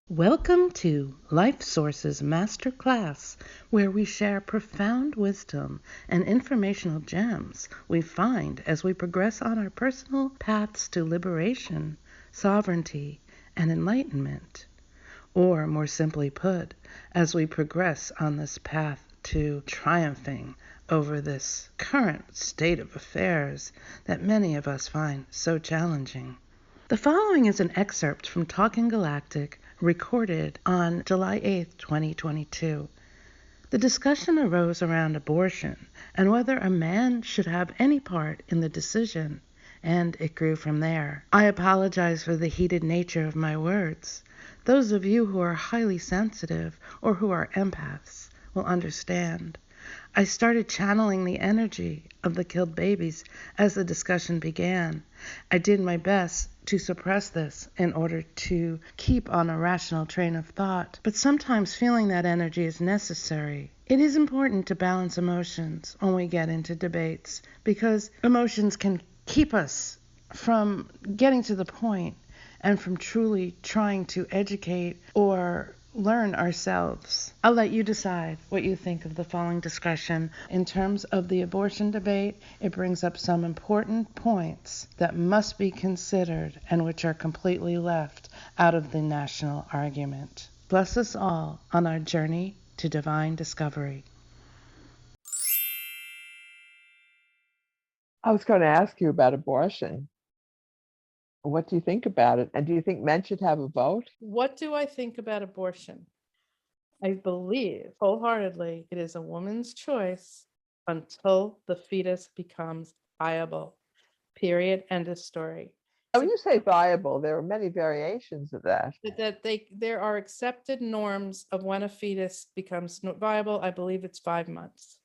Welcome to Life Sources Master Class, where we share profound wisdom and informational gems we find as we progress on our personal paths to liberation, sovereignty, and enlightenment. Or, more simply put, as we progress on this path to triumphing over this current state of affairs that many of us find so challenging. The following is an excerpt from Talking Galactic, recorded on July 8, 2022. The discussion arose around abortion and whether a man should have any part in the decision, and it grew from there. I apologize for the heated nature of my words. Those of you who are highly sensitive or who are empaths will understand. I started channeling the energy of the killed babies as the discussion began. I did my best to suppress this in order to keep on a rational train of thought, but sometimes feeling that energy is necessary. It is important to balance emotions when we get into debates, because emotions can keep us from getting to the point and from truly trying to educate or learn ourselves. I'll let you decide what you think of the following discussion. In terms of the abortion debate, it brings up some important points that must be considered and which are completely left out of the national argument. Bless us all on our journey to divine discovery. I was going to ask you about abortion. What do you think about it? And do you think men should have a vote? What do I think about abortion? I believe wholeheartedly it is a woman's choice until the fetus becomes viable. Period. End of story. When you say viable, there are many variations of that. There are accepted norms of when a fetus becomes viable. I believe it's 5 months.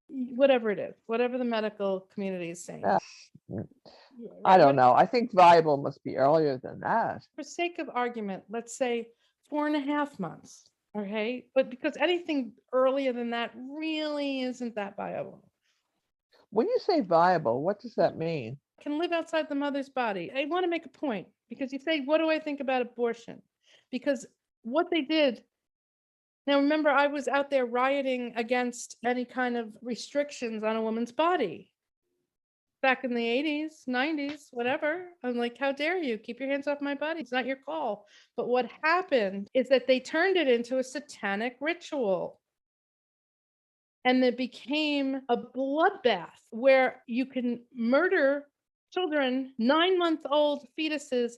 Whatever it is, whatever the medical community is saying. I don't know. I think viable must be earlier than that. For sake of argument, let's say 4.5 months. Okay. But because anything earlier than that really isn't that viable. When you say viable, what does that mean? Can live outside the mother's body. I want to make a point, because you say, what do I think about abortion? Because what they did. Now, remember, I was out there rioting against any kind of restrictions on a woman's body. Back in the 80s, 90s, whatever. I'm like, how dare you? Keep your hands off my body. It's not your call. But what happened is that they turned it into a satanic ritual. And it became a bloodbath where you can murder children, 9-month-old fetuses,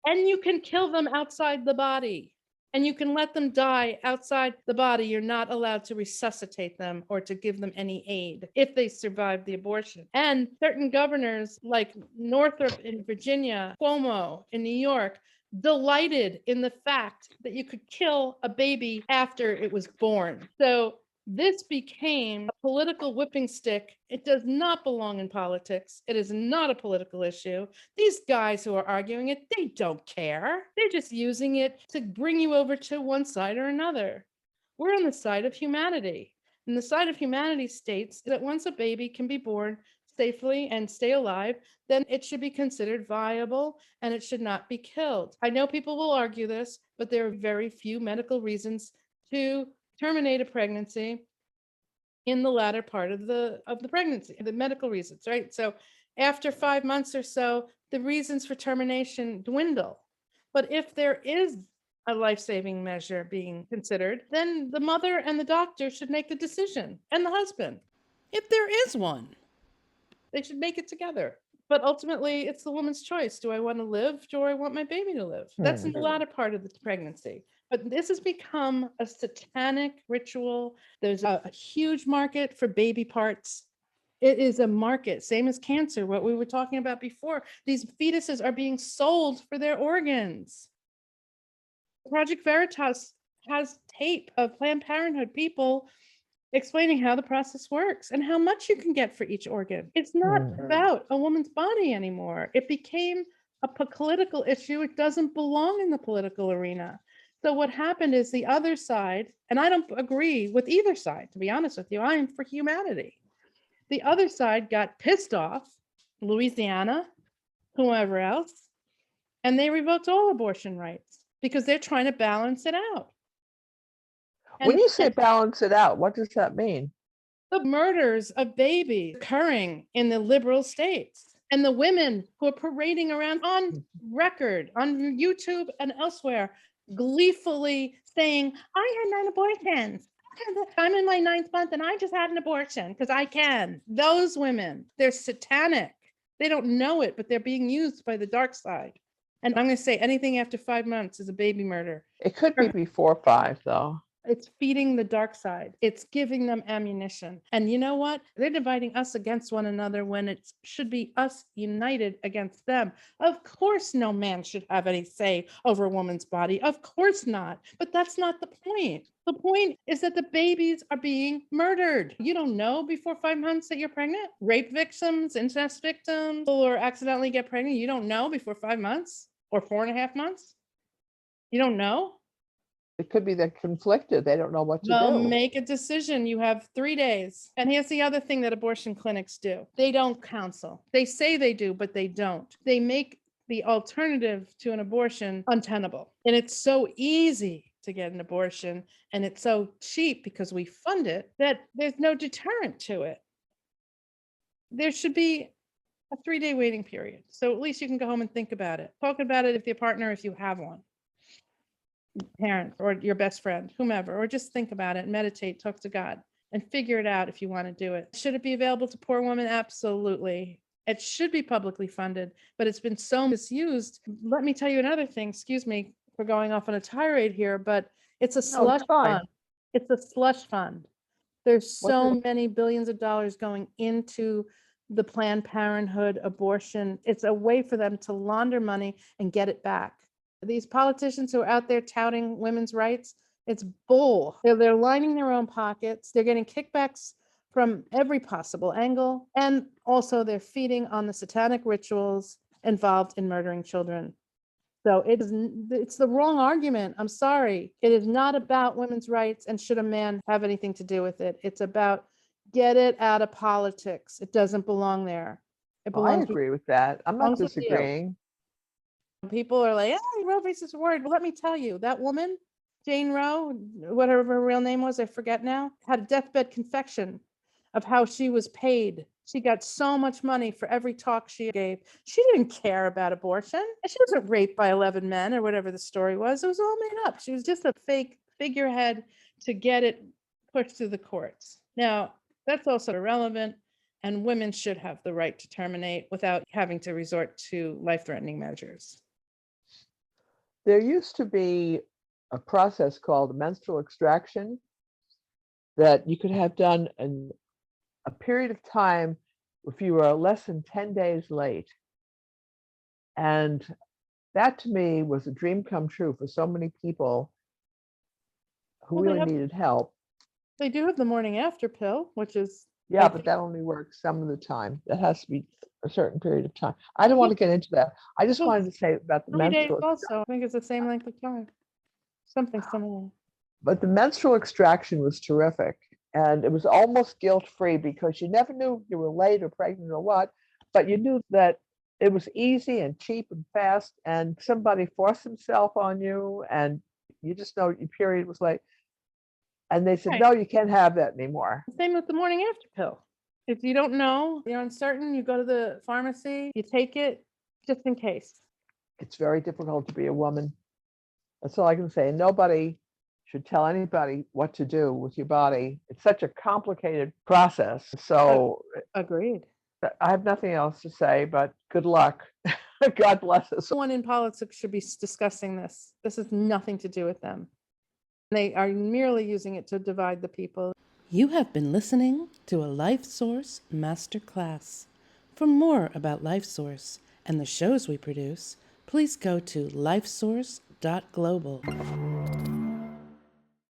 and you can kill them outside the body. And you can let them die outside the body. You're not allowed to resuscitate them or to give them any aid if they survive the abortion. And certain governors like Northrop in Virginia, Cuomo in New York, delighted in the fact that you could kill a baby after it was born. So this became a political whipping stick. It does not belong in politics. It is not a political issue. These guys who are arguing it, they don't care. They're just using it to bring you over to one side or another. We're on the side of humanity. And the side of humanity states that once a baby can be born safely and stay alive, then it should be considered viable and it should not be killed. I know people will argue this, but there are very few medical reasons to terminate a pregnancy in the latter part of the pregnancy, the medical reasons, right? So after 5 months or so, the reasons for termination dwindle. But if there is a life-saving measure being considered, then the mother and the doctor should make the decision, and the husband. If there is one, they should make it together. But ultimately, it's the woman's choice. Do I want to live? Do I want my baby to live? That's in the latter part of the pregnancy. But this has become a satanic ritual. There's a huge market for baby parts. It is a market, same as cancer, what we were talking about before. These fetuses are being sold for their organs. Project Veritas has tape of Planned Parenthood people explaining how the process works and how much you can get for each organ. It's not about a woman's body anymore. It became a political issue. It doesn't belong in the political arena. So what happened is the other side, and I don't agree with either side, to be honest with you, I am for humanity. The other side got pissed off, Louisiana, whoever else, And they revoked all abortion rights because they're trying to balance it out. When And you say balance it out, what does that mean? the murders of babies occurring in the liberal states and the women who are parading around on record, on YouTube and elsewhere, gleefully saying, I had 9 abortions. I'm in my 9th month and I just had an abortion because I can. Those women, they're satanic. They don't know it, but they're being used by the dark side. And I'm going to say anything after 5 months is a baby murder. It could be before 5, though. It's feeding the dark side. It's giving them ammunition. And you know what? They're dividing us against one another when it should be us united against them. Of course, no man should have any say over a woman's body. Of course not. But that's not the point. The point is that the babies are being murdered. You don't know before 5 months that you're pregnant? Rape victims, incest victims, or accidentally get pregnant. You don't know before 5 months or 4.5 months. You don't know. It could be they're conflicted. They don't know what to They'll do. make a decision. You have 3 days. And here's the other thing that abortion clinics do. They don't counsel. They say they do, but they don't. They make the alternative to an abortion untenable. And it's so easy to get an abortion and it's so cheap because we fund it that there's no deterrent to it. There should be a 3-day waiting period. So at least you can go home and think about it. Talk about it with your partner if you have one. Parent or your best friend, whomever, or just think about it, meditate, talk to God, and figure it out if you want to do it. Should it be available to poor women? Absolutely. It should be publicly funded, but it's been so misused. Let me tell you another thing. Excuse me for going off on a tirade here, but it's a slush fund. It's a slush fund. There's so many billions of dollars going into the Planned Parenthood abortion. It's a way for them to launder money and get it back. These politicians who are out there touting women's rights, it's bull. They're lining their own pockets. They're getting kickbacks from every possible angle. And also they're feeding on the satanic rituals involved in murdering children. So it's the wrong argument. I'm sorry. It is not about women's rights and should a man have anything to do with it. It's about get it out of politics. It doesn't belong there. It belongs. I agree with that. I'm not disagreeing. People are like, oh, Roe versus Wade. Well, let me tell you, that woman, Jane Roe, whatever her real name was, I forget now, had a deathbed confession of how she was paid. She got so much money for every talk she gave. She didn't care about abortion. She wasn't raped by 11 men or whatever the story was. It was all made up. She was just a fake figurehead to get it pushed through the courts. Now, that's also irrelevant. And women should have the right to terminate without having to resort to life-threatening measures. There used to be a process called menstrual extraction that you could have done in a period of time if you were less than 10 days late. And that to me was a dream come true for so many people who really needed help. They do have the morning after pill, which is... Yeah, but that only works some of the time. That has to be a certain period of time. I don't want to get into that. I just wanted to say about the 3 days menstrual. Also, I think it's the same length of time. Something similar. But the menstrual extraction was terrific. And it was almost guilt-free because you never knew if you were late or pregnant or what, but you knew that it was easy and cheap and fast, and somebody forced himself on you, and you just know your period was late. And they said, no, you can't have that anymore. Same with the morning after pill. If you don't know, you're uncertain, you go to the pharmacy, you take it just in case. It's very difficult to be a woman. That's all I can say. Nobody should tell anybody what to do with your body. It's such a complicated process. So agreed. I have nothing else to say, but good luck. God bless us. No one in politics should be discussing this. This has nothing to do with them. They are merely using it to divide the people. You have been listening to a LifeSource Masterclass. For more about LifeSource and the shows we produce, please go to lifesource.global.